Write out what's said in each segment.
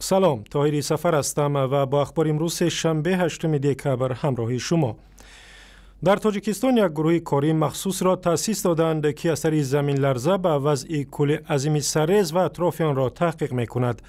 سلام، طاهری سفر هستم و با اخبار امروز شنبه 8 دکبر همراه شما. در تاجیکستان یک گروه کاری مخصوص را تأسیس دادند که اثر زمین لرزه به وضع کل عظیم سرریز و اطراف آن را تحقیق می‌کند.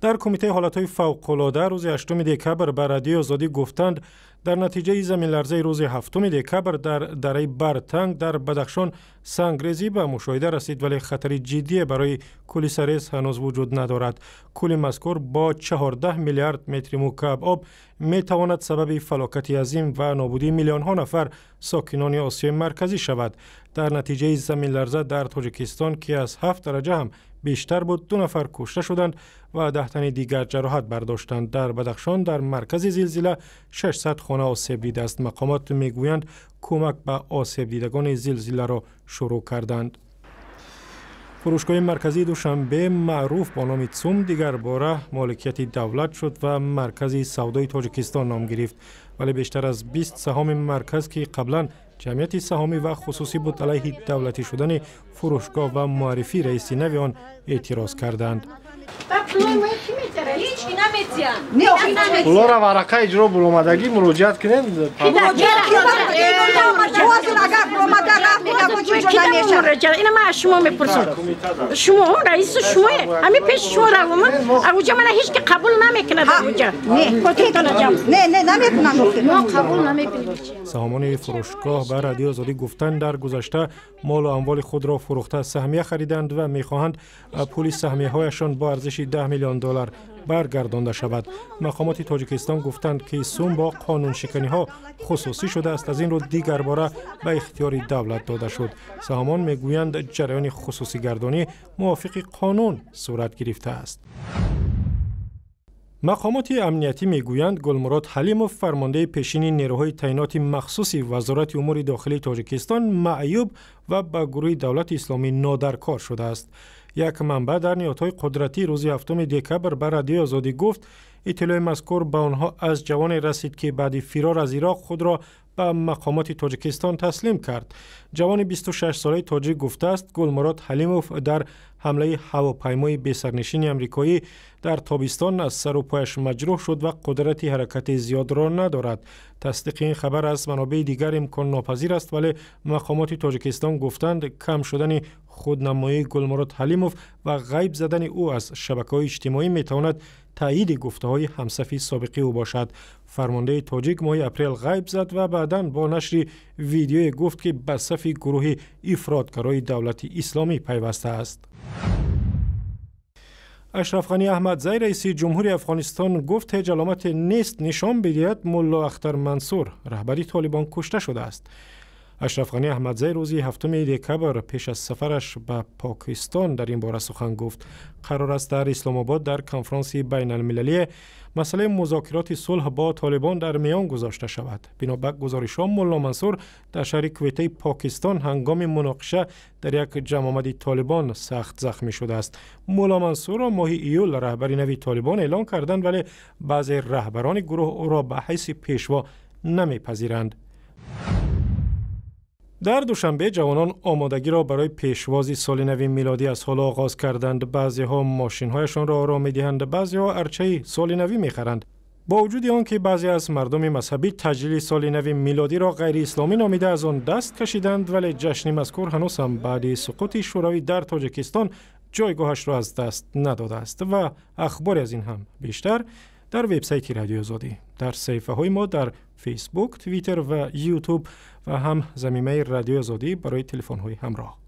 در کمیته حالت‌های فوق‌العاده روز 8 دکبر به رادیو آزادی گفتند در نتیجه زمین لرزه روز 7 دکبر در دره برتنگ در بدخشان سنگریزی به مشاهده رسید، ولی خطری جدی برای کل سرریز هنوز وجود ندارد. کل مذکور با 14 میلیارد متر مکعب آب می تواند سبب فلاکت عظیم و نابودی میلیون ها نفر ساکنان آسیای مرکزی شود. در نتیجه زمین لرزه در تاجیکستان که از 7 درجه هم بیشتر بود 2 نفر کشته شدند و 10 تن دیگر جراحت برداشتند. در بدخشان در مرکز زلزله 600 خانه آسیب دیده است. مقامات میگویند کمک به آسیب دیدگان زلزله را شروع کردند. فروشگاه مرکزی دوشنبه معروف با نام تسوم دیگر باره مالکیت دولت شد و مرکزی سودای تاجیکستان نام گرفت، ولی بیشتر از 20 سهام مرکز که قبلا جمعیت سهامی و خصوصی بود علیه دولتی شدن فروشگاه و معرفی رئیس نو آن اعتراض کردند. پولارا ورقه اجرا برآمدگی مراجعت کنید. اینا ما شما میپرسم. شما رئیس شما همین پیش شما رو اونجا من هیچ که قبول نمیکنه اونجا. نه نمیکنم. ما قبول نمیکنیم. سهامان فروشگاه به رادیو آزادی گفتند در گذشته مال و اموال خود را فروخته سهمیه خریدند و میخواهند پول سهمیه هایشان با ارزش 10 میلیون دلار برگردانده شود. مقامات تاجیکستان گفتند که سوم با قانون شکنی ها خصوصی شده است، از این رو دیگر باره به اختیار دولت داده شد. سهامان میگویند جریان خصوصی گردانی موافق قانون صورت گرفته است. مقامات امنیتی میگویند گلمراد حلیموف فرمانده پیشین نیروهای تعینات مخصوصی وزارت امور داخلی تاجیکستان معیوب و به گروه دولت اسلامی نادرکار شده است. یک منبع در نهادهای قدرتی روز 7 دکبر به رادیو آزادی گفت اطلاع مذکور به آنها از جوان رسید که بعد فرار از عراق خود را به مقامات تاجیکستان تسلیم کرد. جوان 26 ساله تاجیک گفته است گلمراد حلیموف در حمله هواپیمای بی‌سرنشین آمریکایی در تابستان از سر و پایش مجروح شد و قدرت حرکت زیاد را ندارد. تصدیق این خبر از منابع دیگر امکان ناپذیر است، ولی مقامات تاجیکستان گفتند کم شدن خودنمایی گلمراد حلیموف و غیب زدن او از شبکه‌های اجتماعی میتواند تایید گفته‌های همصفی سابقی او باشد. فرمانده تاجیک ماه اپریل غیب زد و بعداً با نشر ویدیوی گفت که به صف گروه افراطگرای دولت اسلامی پیوسته است. اشرف غنی احمدزی رئیس جمهوری افغانستان گفت هیچ علامت نیست نشان بدهد ملا اختر منصور رهبری طالبان کشته شده است. اشرف غنی احمدزی روز 7 دکبر پیش از سفرش به پاکستان در این باره سخن گفت. قرار است در اسلام آباد در کنفرانس بین المللی مسئله مذاکرات صلح با طالبان در میان گذاشته شود. بنابر گزارش‌ها ملا منصور در شهر کویته پاکستان هنگام مناقشه در یک جمع آمد طالبان سخت زخمی شده است. ملا منصور را ماه ایول رهبری نوی طالبان اعلام کردند، ولی بعضی رهبران گروه او را به حیث پیشوا نمیپذیرند. در دوشنبه جوانان آمادگی را برای پیشوازی سال نو میلادی از حال آغاز کردند. بعضی ها ماشین هایشان را آرام می‌دهند، بعضی ها ارچه سال نو می‌خرند. با وجود آنکه بعضی از مردم مذهبی تجلیل سال نو میلادی را غیر اسلامی نامیده از آن دست کشیدند، ولی جشن مذکور هنوز هم بعد سقوط شوروی در تاجیکستان جایگاهش را از دست نداده است. و اخبار از این هم بیشتر در وبسایت رادیو آزادی، در صفحه های ما در فیسبوک، توییتر و یوتیوب و هم زمینه رادیو آزادی برای تلفن های همراه.